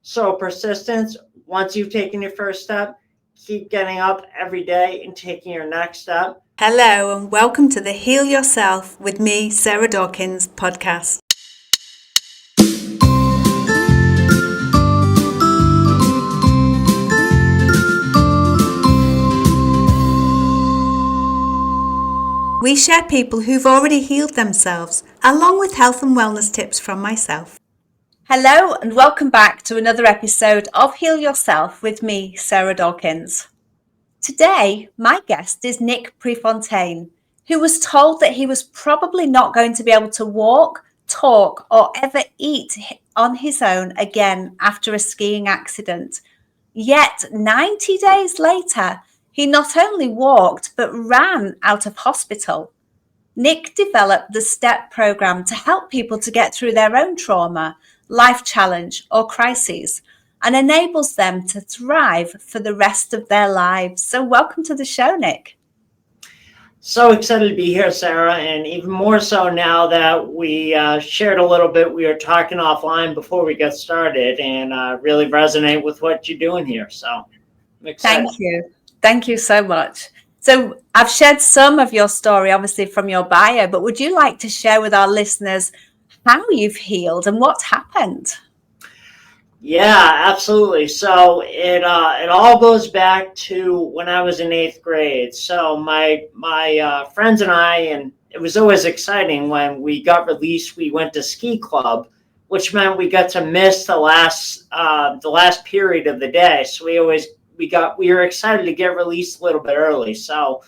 So persistence, once you've taken your first step, keep getting up every day and taking your next step. Hello and welcome to the Heal Yourself with me, Sarah Dawkins podcast. We share people who've already healed themselves, along with health and wellness tips from myself. Hello and welcome back to another episode of Heal Yourself with me, Sarah Dawkins. Today, my guest is Nick Prefontaine, who was told that he was probably not going to be able to walk, talk, or ever eat on his own again after a skiing accident. Yet 90 days later, he not only walked but ran out of hospital. Nick developed the STEP program to help people to get through their own trauma, life challenge, or crises, and enables them to thrive for the rest of their lives. So welcome to the show, Nick. So excited to be here, Sarah, and even more so now that we shared a little bit. We were talking offline before we got started, and really resonate with what you're doing here. So I'm excited. Thank you. Thank you so much. So I've shared some of your story, obviously, from your bio, but would you like to share with our listeners how you've healed and what happened? Yeah, absolutely. So it all goes back to when I was in 8th grade. So my friends and I, and it was always exciting when we got released. We went to ski club, which meant we got to miss the last period of the day. So we were excited to get released a little bit early. So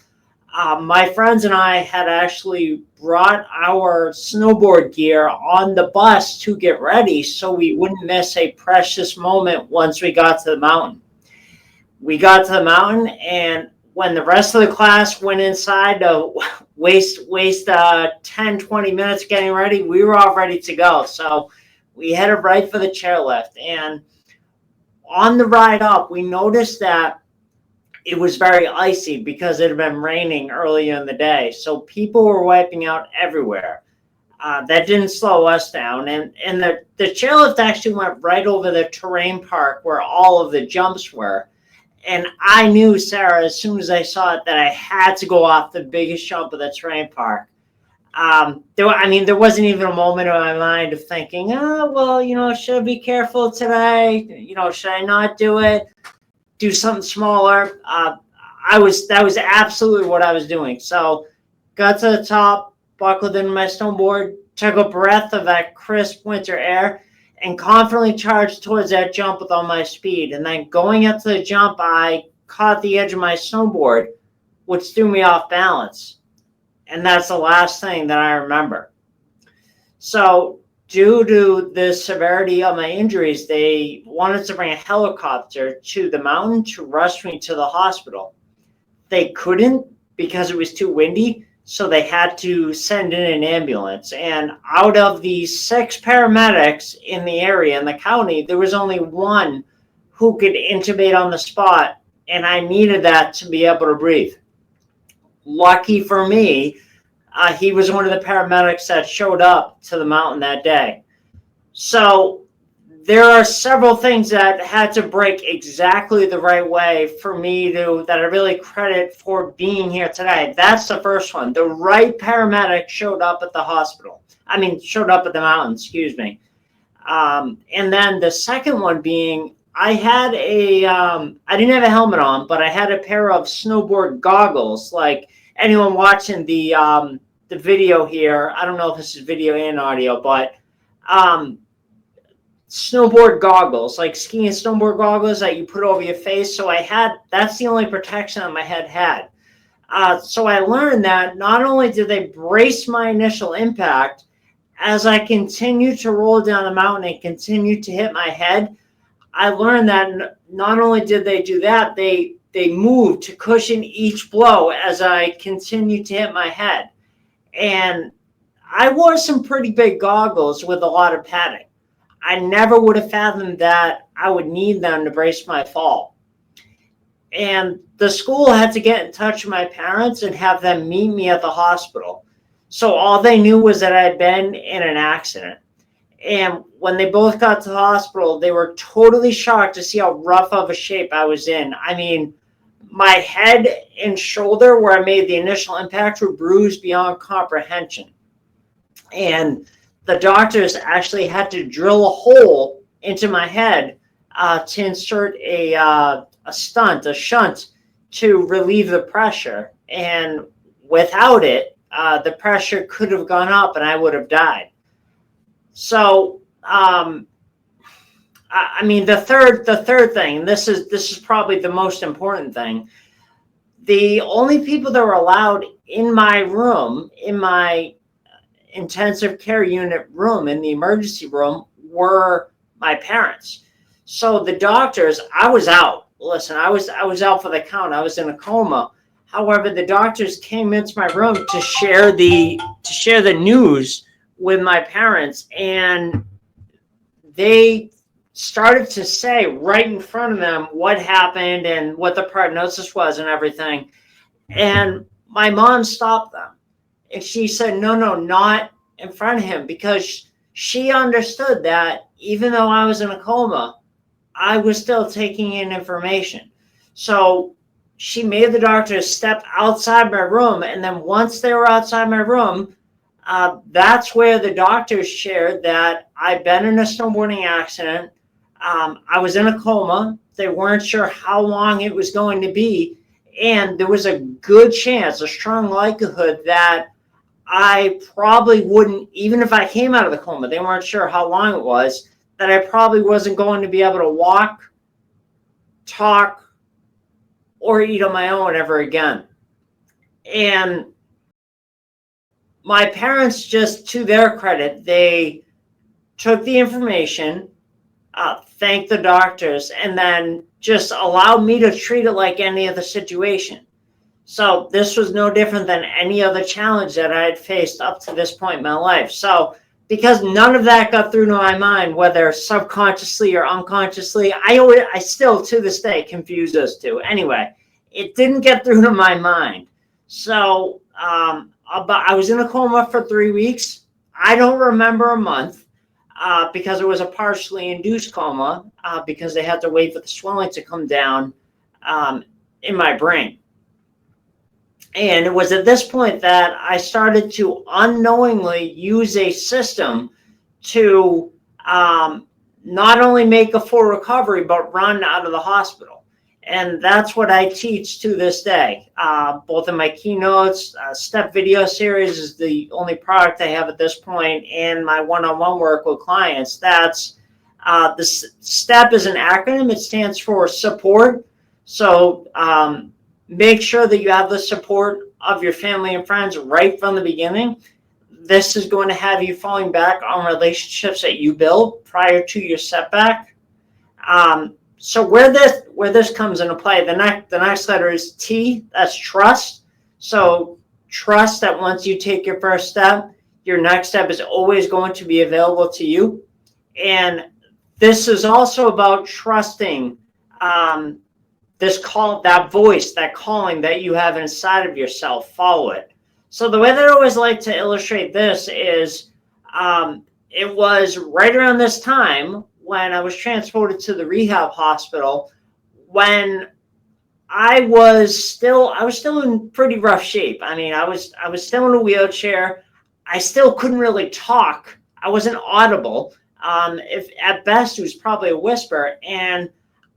my friends and I had actually brought our snowboard gear on the bus to get ready so we wouldn't miss a precious moment once we got to the mountain. We got to the mountain, and when the rest of the class went inside to waste 10, 20 minutes getting ready, we were all ready to go. So we headed right for the chairlift. And on the ride up, we noticed that it was very icy because it had been raining earlier in the day. So people were wiping out everywhere. That didn't slow us down. And the chairlift actually went right over the terrain park where all of the jumps were. And I knew, Sarah, as soon as I saw it, that I had to go off the biggest jump of the terrain park. There wasn't even a moment in my mind of thinking, should I be careful today? Should I not do it? Do something smaller. That was absolutely what I was doing. So got to the top, buckled in my snowboard, took a breath of that crisp winter air, and confidently charged towards that jump with all my speed. And then going up to the jump, I caught the edge of my snowboard, which threw me off balance. And that's the last thing that I remember. So due to the severity of my injuries, they wanted to bring a helicopter to the mountain to rush me to the hospital. They couldn't because it was too windy, so they had to send in an ambulance. And out of the 6 paramedics in the area, in the county, there was only one who could intubate on the spot, and I needed that to be able to breathe. Lucky for me, he was one of the paramedics that showed up to the mountain that day. So there are several things that had to break exactly the right way for me that I really credit for being here today. That's the first one. The right paramedic showed up at the mountain, excuse me. And then the second one being, I didn't have a helmet on, but I had a pair of snowboard goggles. Like anyone watching the video here, I don't know if this is video and audio, but snowboard goggles, like skiing and snowboard goggles that you put over your face. So that's the only protection that my head had. So I learned that not only did they brace my initial impact, as I continued to roll down the mountain and continued to hit my head, I learned that not only did they do that, they moved to cushion each blow as I continued to hit my head. And I wore some pretty big goggles with a lot of padding. I never would have fathomed that I would need them to brace my fall. And the school had to get in touch with my parents and have them meet me at the hospital. So all they knew was that I had been in an accident. And when they both got to the hospital, they were totally shocked to see how rough of a shape I was in. I mean, my head and shoulder where I made the initial impact were bruised beyond comprehension. And the doctors actually had to drill a hole into my head to insert a shunt to relieve the pressure. And without it, the pressure could have gone up and I would have died. So, I mean, the third thing, and this is probably the most important thing. The only people that were allowed in my room, in my intensive care unit room, in the emergency room, were my parents. So the doctors, I was out. Listen, I was out for the count. I was in a coma. However, the doctors came into my room to share the news with my parents, and they started to say right in front of them what happened and what the prognosis was and everything. And my mom stopped them. And she said, no, not in front of him, because she understood that even though I was in a coma, I was still taking in information. So she made the doctors step outside my room. And then once they were outside my room, that's where the doctors shared that I'd been in a snowboarding accident. I was in a coma. They weren't sure how long it was going to be. And there was a good chance, a strong likelihood that I probably wouldn't, even if I came out of the coma, they weren't sure how long it was, that I probably wasn't going to be able to walk, talk, or eat on my own ever again. And my parents, just to their credit, they took the information, thanked the doctors, and then just allowed me to treat it like any other situation. So this was no different than any other challenge that I had faced up to this point in my life. So because none of that got through to my mind, whether subconsciously or unconsciously, I still to this day confuse those two. Anyway, it didn't get through to my mind. So I was in a coma for 3 weeks. I don't remember a month because it was a partially induced coma because they had to wait for the swelling to come down in my brain. And it was at this point that I started to unknowingly use a system to not only make a full recovery, but run out of the hospital. And that's what I teach to this day. Both in my keynotes, Step video series is the only product I have at this point, and my one-on-one work with clients. That's the STEP is an acronym. It stands for support. So make sure that you have the support of your family and friends right from the beginning. This is going to have you falling back on relationships that you built prior to your setback. So where this comes into play, the next letter is T. That's trust. So trust that once you take your first step, your next step is always going to be available to you. And this is also about trusting this call, that voice, that calling that you have inside of yourself. Follow it. So the way that I always like to illustrate this is it was right around this time when I was transported to the rehab hospital, when I was still in pretty rough shape. I mean, I was still in a wheelchair. I still couldn't really talk. I wasn't audible. If at best it was probably a whisper. And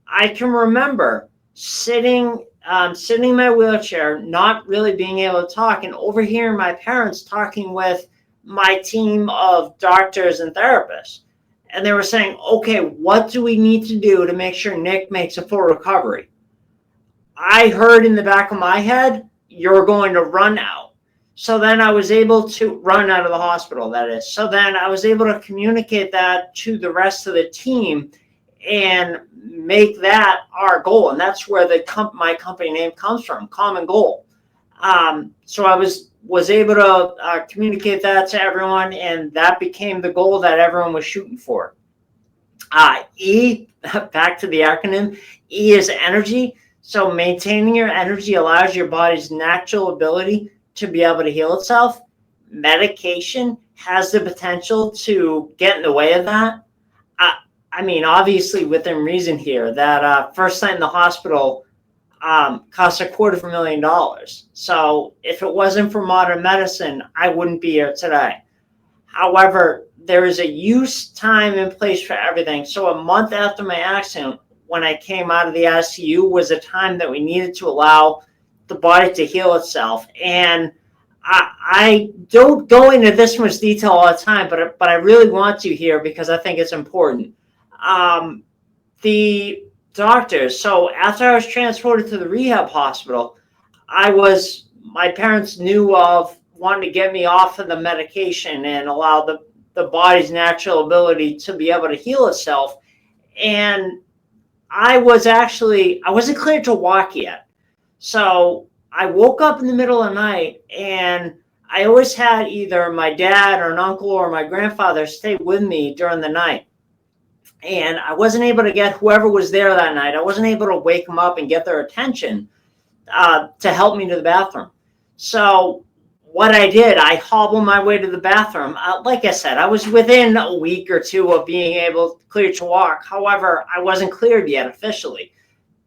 I can remember sitting in my wheelchair, not really being able to talk, and overhearing my parents talking with my team of doctors and therapists. And they were saying, okay, what do we need to do to make sure Nick makes a full recovery? I heard in the back of my head, you're going to run out. So then I was able to run out of the hospital, that is. So then I was able to communicate that to the rest of the team and make that our goal. And that's where my company name comes from, Common Goal. So I was able to communicate that to everyone, and that became the goal that everyone was shooting for. E, back to the acronym, E is energy. So maintaining your energy allows your body's natural ability to be able to heal itself. medication has the potential to get in the way of that. I mean, obviously within reason here, that first night in the hospital cost $250,000. So if it wasn't for modern medicine, I wouldn't be here today. However, there is a use, time, and place for everything. So a month after my accident, when I came out of the ICU, was a time that we needed to allow the body to heal itself. And I don't go into this much detail all the time, but I really want to here because I think it's important. The doctors, so after I was transported to the rehab hospital, my parents knew of wanting to get me off of the medication and allow the body's natural ability to be able to heal itself. And I wasn't cleared to walk yet. So I woke up in the middle of the night, and I always had either my dad or an uncle or my grandfather stay with me during the night. And I wasn't able to get whoever was there that night. I wasn't able to wake them up and get their attention to help me to the bathroom. So what I did, I hobbled my way to the bathroom. Like I said, I was within a week or two of being able cleared to walk. However, I wasn't cleared yet officially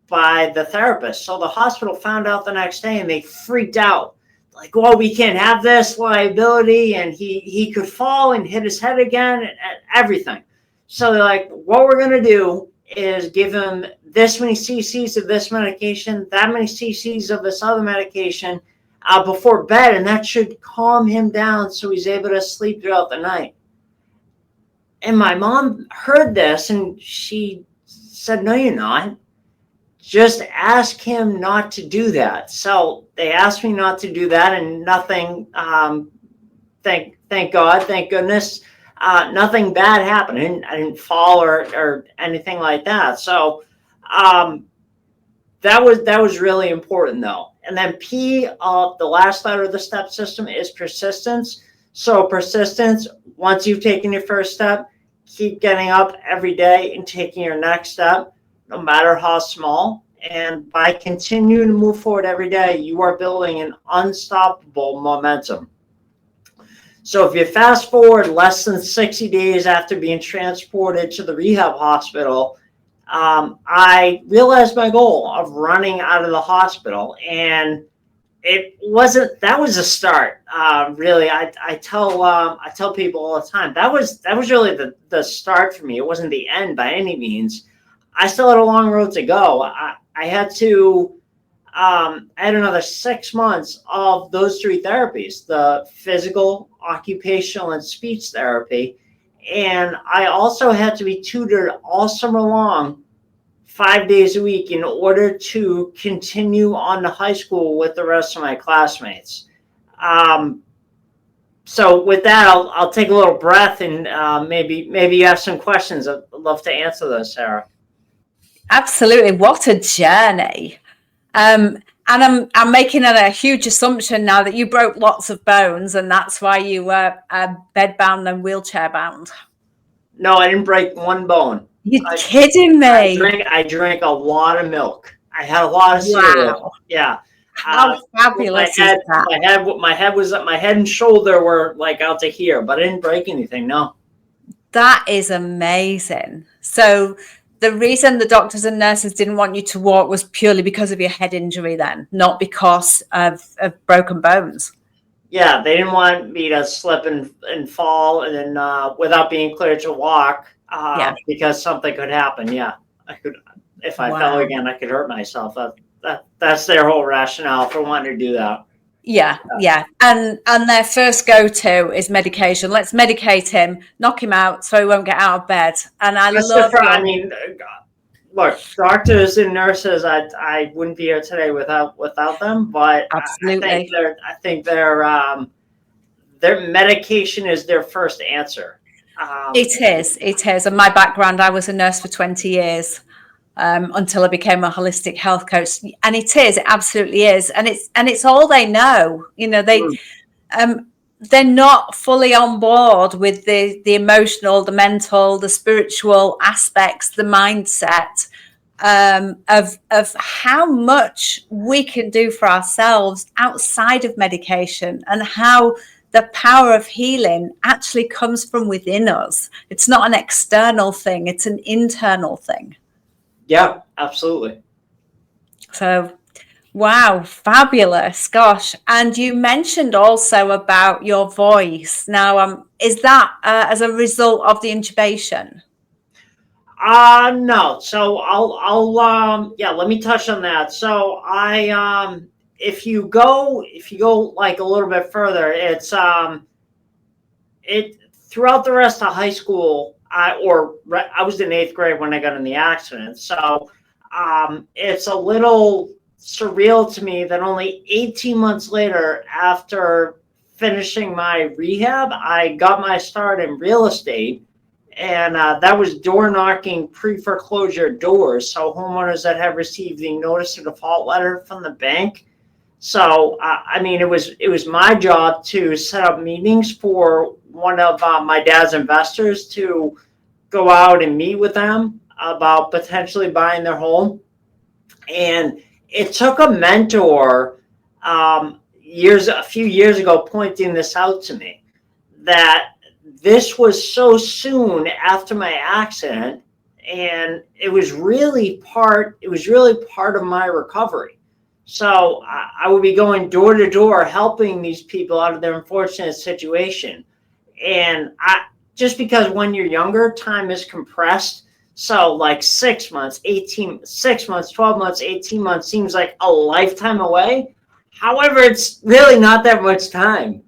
by the therapist. So the hospital found out the next day, and they freaked out. Like, well, we can't have this liability, and he could fall and hit his head again, and everything. So they're like, what we're going to do is give him this many cc's of this medication, that many cc's of this other medication before bed, and that should calm him down so he's able to sleep throughout the night. And my mom heard this, and she said, no, you're not. Just ask him not to do that. So they asked me not to do that, and nothing, thank God, thank goodness, nothing bad happened. I didn't fall or anything like that. So that was really important, though. And then P, the last letter of the STEP system, is persistence. So persistence, once you've taken your first step, keep getting up every day and taking your next step, no matter how small. And by continuing to move forward every day, you are building an unstoppable momentum. So if you fast forward less than 60 days after being transported to the rehab hospital, I realized my goal of running out of the hospital, and that was a start. Really, I tell people all the time, that was really the start for me. It wasn't the end by any means. I still had a long road to go. I had another 6 months of those three therapies, the physical, occupational, and speech therapy. And I also had to be tutored all summer long, 5 days a week, in order to continue on to high school with the rest of my classmates. So with that, I'll take a little breath, and maybe you have some questions. I'd love to answer those, Sarah. Absolutely. What a journey. And I'm making a huge assumption now that you broke lots of bones, and that's why you were bedbound and wheelchair bound. No, I didn't break one bone. You're kidding me. I drank a lot of milk. I had a lot of cereal. Wow. Yeah. How fabulous is that? My head and shoulder were like out to here, but I didn't break anything. No. That is amazing. So the reason the doctors and nurses didn't want you to walk was purely because of your head injury then, not because of broken bones. Yeah, they didn't want me to slip and fall and then without being cleared to walk because something could happen. Yeah, I could, if I fell again, I could hurt myself. That's their whole rationale for wanting to do that. Yeah. And their first go-to is medication. Let's medicate him, knock him out so he won't get out of bed. And look, doctors and nurses, I wouldn't be here today without them. But absolutely, I think their medication is their first answer. It is. And my background, I was a nurse for 20 years. Until I became a holistic health coach, and it absolutely is, and it's all they know. They're not fully on board with the emotional, the mental, the spiritual aspects, the mindset of how much we can do for ourselves outside of medication, and how the power of healing actually comes from within us. It's not an external thing, it's an internal thing. Yeah, absolutely. So, wow, fabulous. Gosh. And you mentioned also about your voice. Now, is that as a result of the intubation? No. So yeah, let me touch on that. So if you go like a little bit further, it throughout the rest of high school, I was in eighth grade when I got in the accident. So it's a little surreal to me that only 18 months later, after finishing my rehab, I got my start in real estate. And that was door knocking pre-foreclosure doors. So homeowners that have received the notice of default letter from the bank. So I mean, it was my job to set up meetings for one of my dad's investors to go out and meet with them about potentially buying their home. And it took a mentor a few years ago pointing this out to me, that this was so soon after my accident, and it was really part of my recovery. So I would be going door to door helping these people out of their unfortunate situation. And just because when you're younger, time is compressed. So like 6 months, 12 months, 18 months seems like a lifetime away. However, it's really not that much time.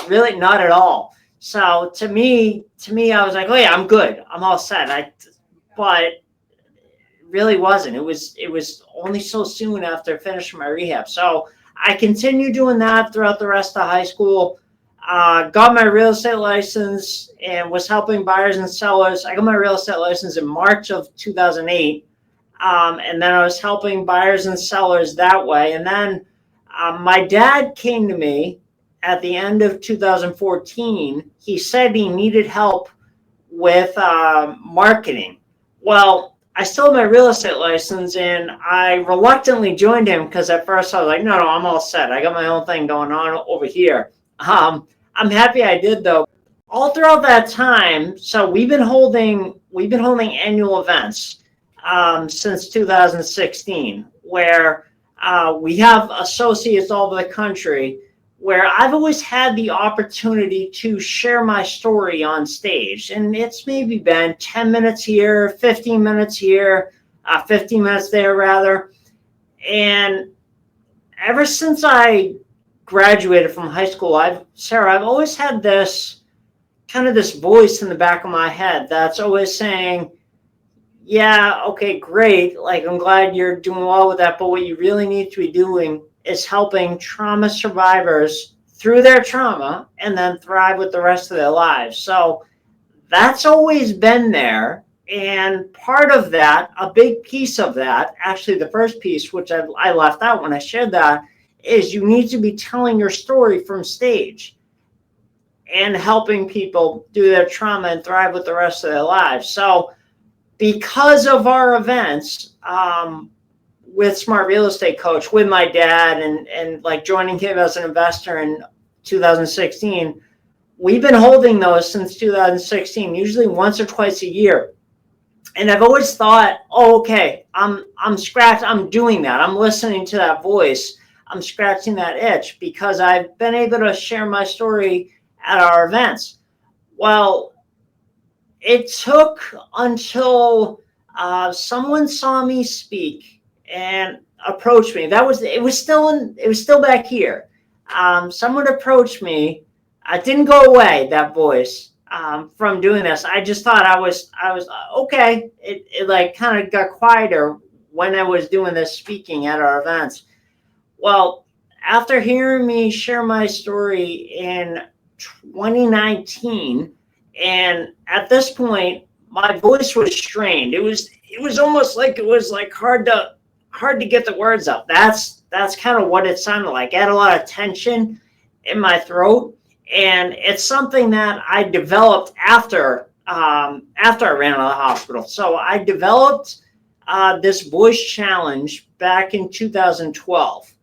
Really not at all. So to me, I was like, oh yeah, I'm good. I'm all set. But it really wasn't. It was only so soon after finishing my rehab. So I continued doing that throughout the rest of high school. Got my real estate license and was helping buyers and sellers. I got my real estate license in March of 2008. And then I was helping buyers and sellers that way. And then my dad came to me at the end of 2014. He said he needed help with marketing. Well, I still have my real estate license, and I reluctantly joined him because at first I was like, no, I'm all set. I got my own thing going on over here. I'm happy I did, though. All throughout that time, so we've been holding annual events since 2016, where we have associates all over the country, where I've always had the opportunity to share my story on stage. And it's maybe been 10 minutes here, 15 minutes here, 15 minutes there, rather. And ever since I graduated from high school, Sarah, I've always had this voice in the back of my head that's always saying, yeah, okay, great. Like, I'm glad you're doing well with that. But what you really need to be doing is helping trauma survivors through their trauma and then thrive with the rest of their lives. So that's always been there. And part of that, a big piece of that, actually the first piece, which I left out when I shared that, is you need to be telling your story from stage and helping people do their trauma and thrive with the rest of their lives. So because of our events, with Smart Real Estate Coach, with my dad, and like joining him as an investor in 2016, we've been holding those since 2016, usually once or twice a year. And I've always thought, oh, okay, I'm doing that. I'm listening to that voice. I'm scratching that itch because I've been able to share my story at our events. Well, it took until someone saw me speak and approached me. It was still back here. Someone approached me. I didn't go away, that voice, from doing this. I just thought I was okay. It like kind of got quieter when I was doing this speaking at our events. Well, after hearing me share my story in 2019, and at this point, my voice was strained. It was almost like it was like hard to get the words up. That's kind of what it sounded like. I had a lot of tension in my throat, and it's something that I developed after I ran out of the hospital. So I developed this voice challenge back in 2012.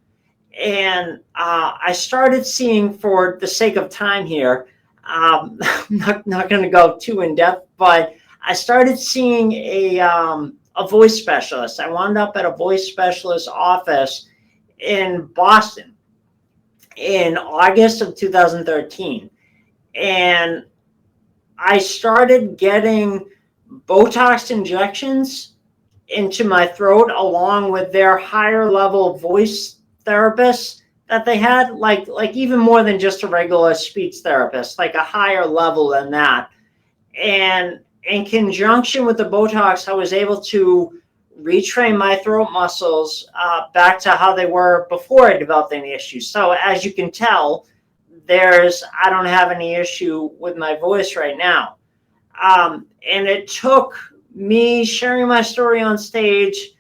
And I started seeing, for the sake of time here, I'm not going to go too in depth, but I started seeing a voice specialist. I wound up at a voice specialist office in Boston in August of 2013. And I started getting Botox injections into my throat, along with their higher level voice therapists that they had, like even more than just a regular speech therapist, like a higher level than that. And in conjunction with the Botox, I was able to retrain my throat muscles back to how they were before I developed any issues. So as you can tell, I don't have any issue with my voice right now. And it took me sharing my story on stage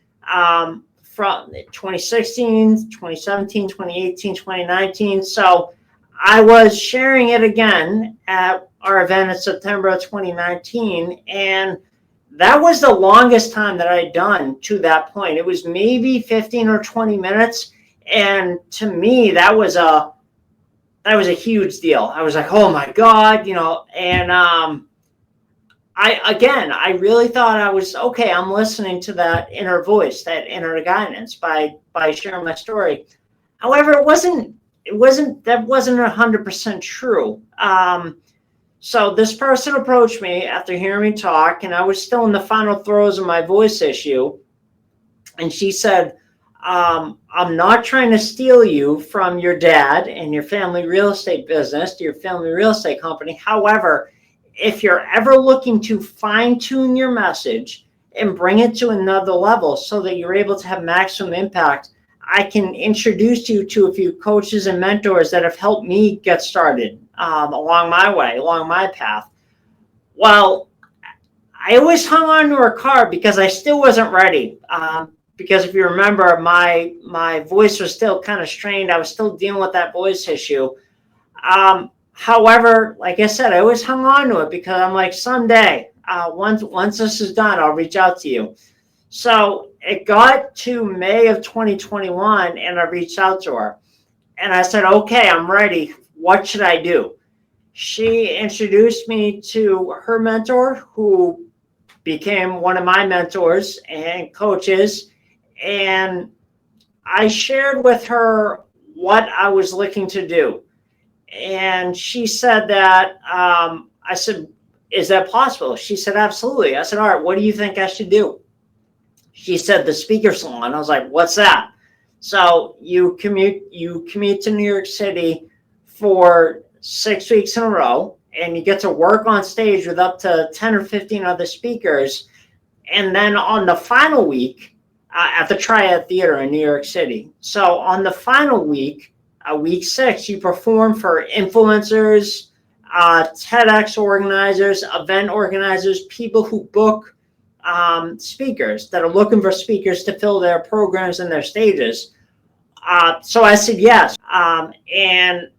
from 2016, 2017, 2018, 2019. So I was sharing it again at our event in September of 2019. And that was the longest time that I had done to that point. It was maybe 15 or 20 minutes. And to me, that was a huge deal. I was like, oh my God, and I really thought I was okay. I'm listening to that inner voice, that inner guidance by sharing my story. However, that wasn't 100% true. So this person approached me after hearing me talk, and I was still in the final throes of my voice issue. And she said, I'm not trying to steal you from your dad and your family real estate business, your family real estate company. However, if you're ever looking to fine tune your message and bring it to another level so that you're able to have maximum impact, I can introduce you to a few coaches and mentors that have helped me get started along my path. Well, I always hung on to her card because I still wasn't ready. Because if you remember, my voice was still kind of strained. I was still dealing with that voice issue. However, like I said, I always hung on to it because I'm like, someday, once this is done, I'll reach out to you. So it got to May of 2021, and I reached out to her. And I said, okay, I'm ready. What should I do? She introduced me to her mentor, who became one of my mentors and coaches. And I shared with her what I was looking to do. And she said that, I said, is that possible? She said, absolutely. I said, all right, what do you think I should do? She said, the speaker salon. I was like, what's that? So you commute to New York City for 6 weeks in a row, and you get to work on stage with up to 10 or 15 other speakers. And then on the final week, at the Triad Theater in New York City. So on the final week, week 6, you perform for influencers, TEDx organizers, event organizers, people who book speakers that are looking for speakers to fill their programs and their stages. So I said yes. And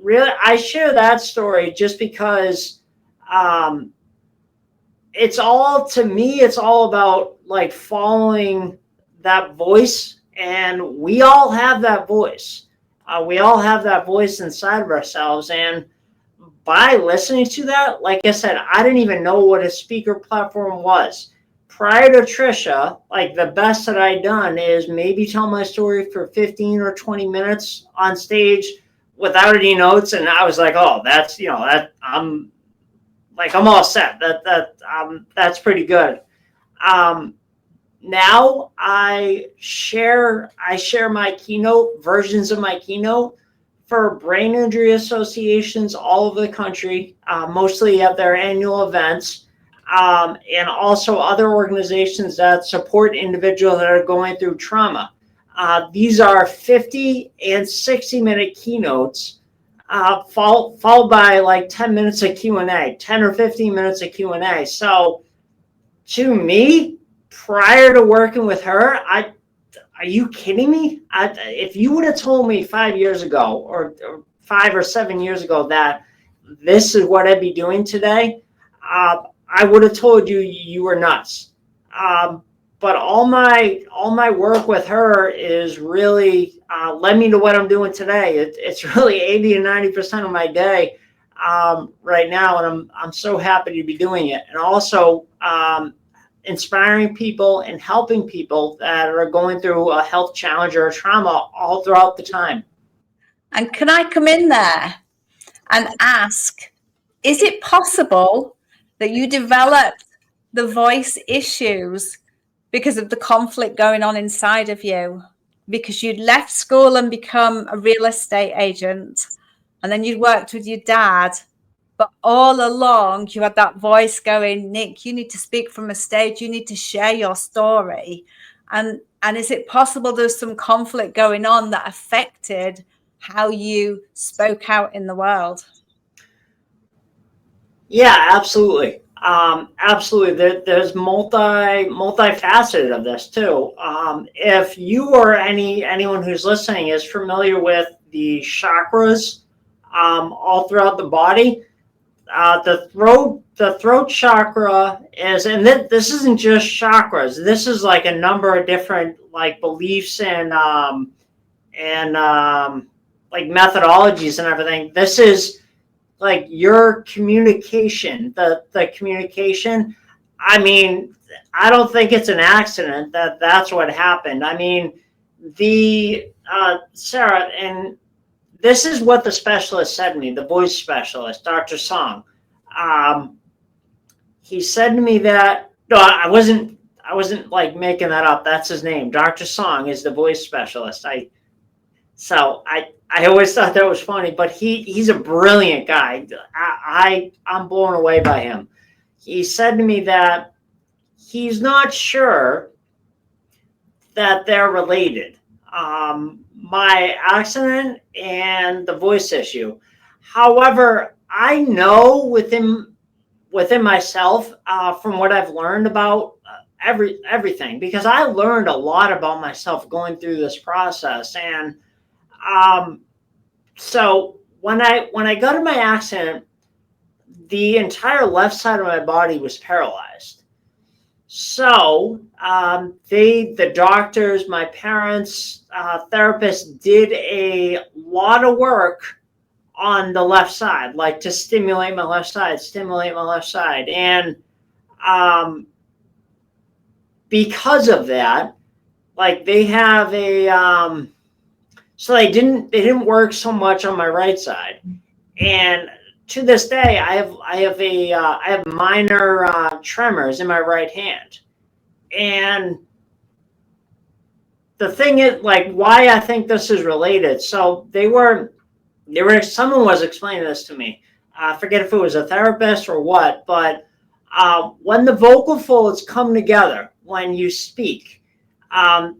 really, I share that story just because it's all about like following that voice. And we all have that voice. We all have that voice inside of ourselves. And by listening to that, like I said, I didn't even know what a speaker platform was. Prior to Trisha, like the best that I'd done is maybe tell my story for 15 or 20 minutes on stage without any notes. And I was like, oh, that's, I'm all set. That's pretty good. Now I share my keynote, versions of my keynote, for brain injury associations all over the country, mostly at their annual events, and also other organizations that support individuals that are going through trauma. These are 50 and 60-minute keynotes, followed by like 10 minutes of Q&A, 10 or 15 minutes of Q&A. So to me, prior to working with her, are you kidding me? If you would have told me 5 years ago or 5 or 7 years ago that this is what I'd be doing today, I would have told you were nuts. but all my work with her is really led me to what I'm doing today. It's really 80 to 90% of my day right now, and I'm so happy to be doing it. And also inspiring people and helping people that are going through a health challenge or a trauma all throughout the time. And can I come in there and ask, is it possible that you developed the voice issues because of the conflict going on inside of you? Because you'd left school and become a real estate agent, and then you'd worked with your dad, but all along you had that voice going, Nick, you need to speak from a stage, you need to share your story. And is it possible there's some conflict going on that affected how you spoke out in the world? Yeah, absolutely. Absolutely. There's multifaceted of this too. If you or anyone who's listening is familiar with the chakras all throughout the body, the throat chakra is, and this isn't just chakras. This is like a number of different like beliefs and like methodologies and everything. This is like your communication, the communication. I mean, I don't think it's an accident that that's what happened. I mean, Sarah, and this is what the specialist said to me, the voice specialist, Dr. Song. He said to me that, no, I wasn't like making that up. That's his name. Dr. Song is the voice specialist. I always thought that was funny, but he's a brilliant guy. I'm blown away by him. He said to me that he's not sure that they're related. My accident and the voice issue. However, I know within myself from what I've learned about everything, because I learned a lot about myself going through this process. And so when I got in my accident, the entire left side of my body was paralyzed. So the doctors, my parents, therapists did a lot of work on the left side, like to stimulate my left side. And because of that, like they have a so they didn't work so much on my right side. And to this day, I have minor tremors in my right hand. And the thing is, like, why I think this is related. So someone was explaining this to me. I forget if it was a therapist or what, but when the vocal folds come together, when you speak,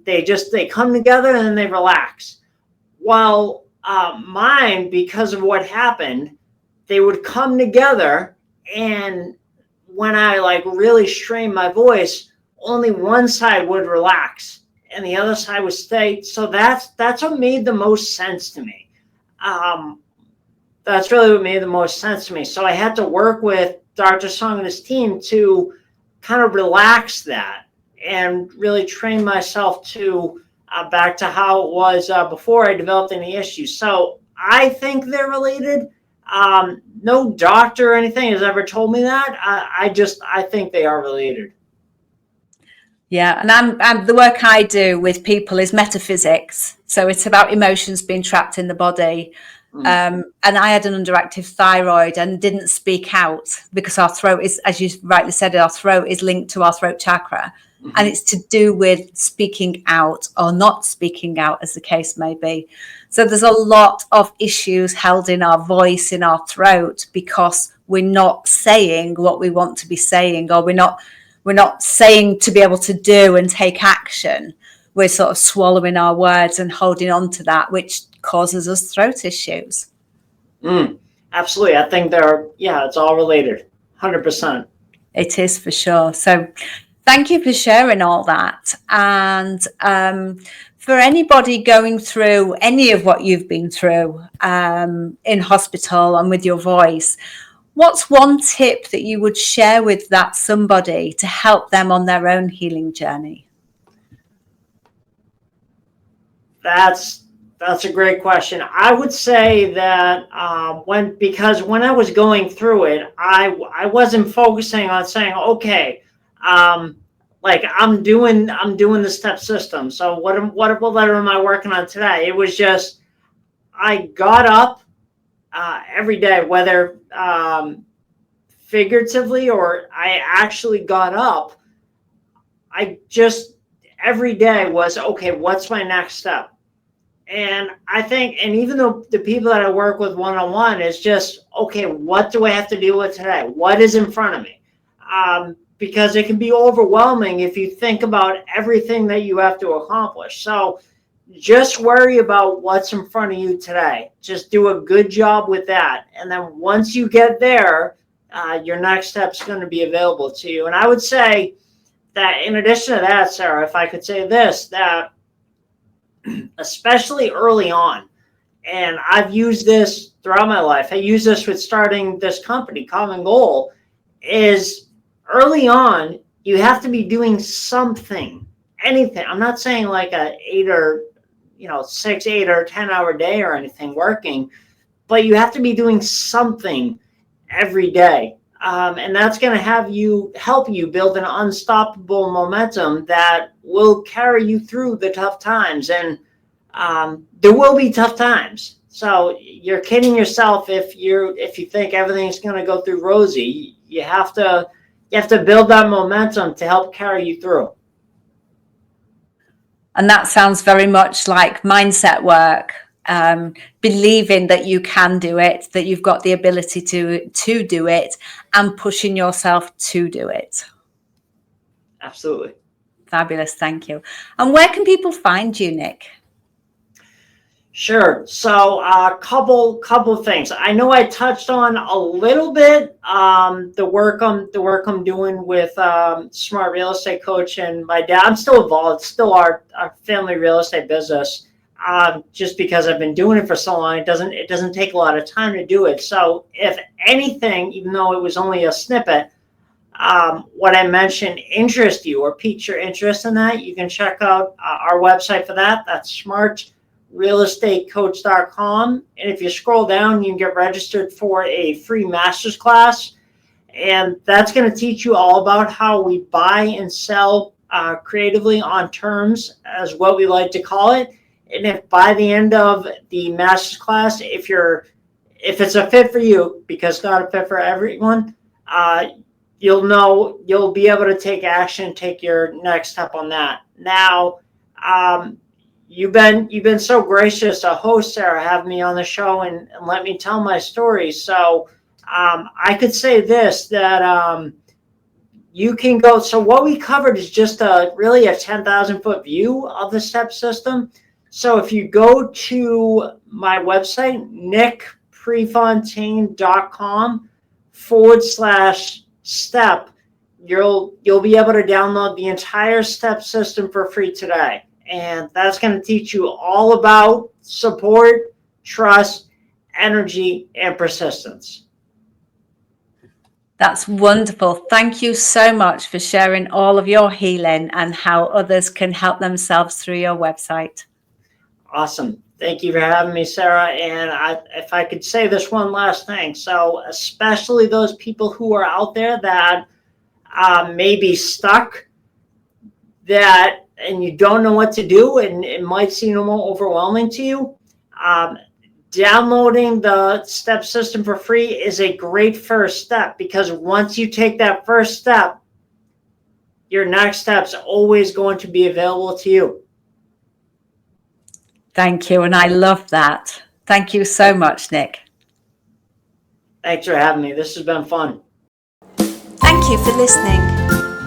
they come together and then they relax. Well, mine, because of what happened, they would come together, and when I like really strained my voice, only one side would relax and the other side would stay. So that's what made the most sense to me. That's really what made the most sense to me. So I had to work with Dr. Song and his team to kind of relax that and really train myself to back to how it was before I developed any issues. So I think they're related. No doctor or anything has ever told me that. I think they are related. Yeah, and I'm the work I do with people is metaphysics. So it's about emotions being trapped in the body. And I had an underactive thyroid and didn't speak out because our throat is, as you rightly said, our throat is linked to our throat chakra. Mm-hmm. And it's to do with speaking out or not speaking out, as the case may be. So there's a lot of issues held in our voice, in our throat, because we're not saying what we want to be saying, or we're not saying to be able to do and take action. We're sort of swallowing our words and holding on to that, which causes us throat issues. Absolutely. I think it's all related. 100%. It is for sure. So thank you for sharing all that. And for anybody going through any of what you've been through in hospital and with your voice, what's one tip that you would share with that somebody to help them on their own healing journey? That's a great question. I would say that because when I was going through it, I wasn't focusing on saying, okay, like I'm doing the step system. So what letter am I working on today? It was just I got up every day, whether figuratively or I actually got up. I just every day was okay. What's my next step? And I think, and even though the people that I work with one-on-one is just, okay, what do I have to deal with today? What is in front of me? Because it can be overwhelming if you think about everything that you have to accomplish. So just worry about what's in front of you today. Just do a good job with that. And then once you get there, your next step's going to be available to you. And I would say that in addition to that, Sarah, if I could say this, that especially early on, and I've used this throughout my life, I use this with starting this company, Common Goal, is early on, you have to be doing something, anything. I'm not saying like a 6, 8 or 10 hour day or anything working, but you have to be doing something every day. And that's going to help you build an unstoppable momentum that will carry you through the tough times. And there will be tough times. So you're kidding yourself if you think everything's going to go through rosy. You have to build that momentum to help carry you through. And that sounds very much like mindset work. Believing that you can do it, that you've got the ability to do it, and pushing yourself to do it. Absolutely. Fabulous. Thank you. And where can people find you, Nick? Sure. So a couple of things. I know I touched on a little bit the work I'm doing with Smart Real Estate Coach and my dad. I'm still involved. It's still our family real estate business. Just because I've been doing it for so long, it doesn't take a lot of time to do it. So if anything, even though it was only a snippet, what I mentioned interests you or piques your interest in that, you can check out our website for that. That's smartrealestatecoach.com. And if you scroll down, you can get registered for a free master's class. And that's going to teach you all about how we buy and sell creatively on terms, as what we like to call it. And if by the end of the master's class, if it's a fit for you, because it's not a fit for everyone, you'll be able to take action, take your next step on that. Now, you've been so gracious to host, Sarah, have me on the show and let me tell my story. So I could say this, that you can go. So what we covered is just really a 10,000 foot view of the step system. So if you go to my website, nickprefontaine.com/step, you'll be able to download the entire step system for free today. And that's going to teach you all about support, trust, energy, and persistence. That's wonderful. Thank you so much for sharing all of your healing and how others can help themselves through your website. Awesome. Thank you for having me, Sarah. And if I could say this one last thing. So especially those people who are out there that may be stuck, and you don't know what to do, and it might seem more overwhelming to you, downloading the step system for free is a great first step, because once you take that first step, your next step's always going to be available to you. Thank you. And I love that. Thank you so much, Nick. Thanks for having me. This has been fun. Thank you for listening.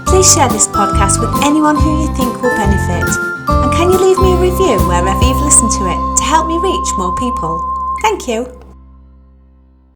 Please share this podcast with anyone who you think will benefit. And can you leave me a review wherever you've listened to it to help me reach more people? Thank you.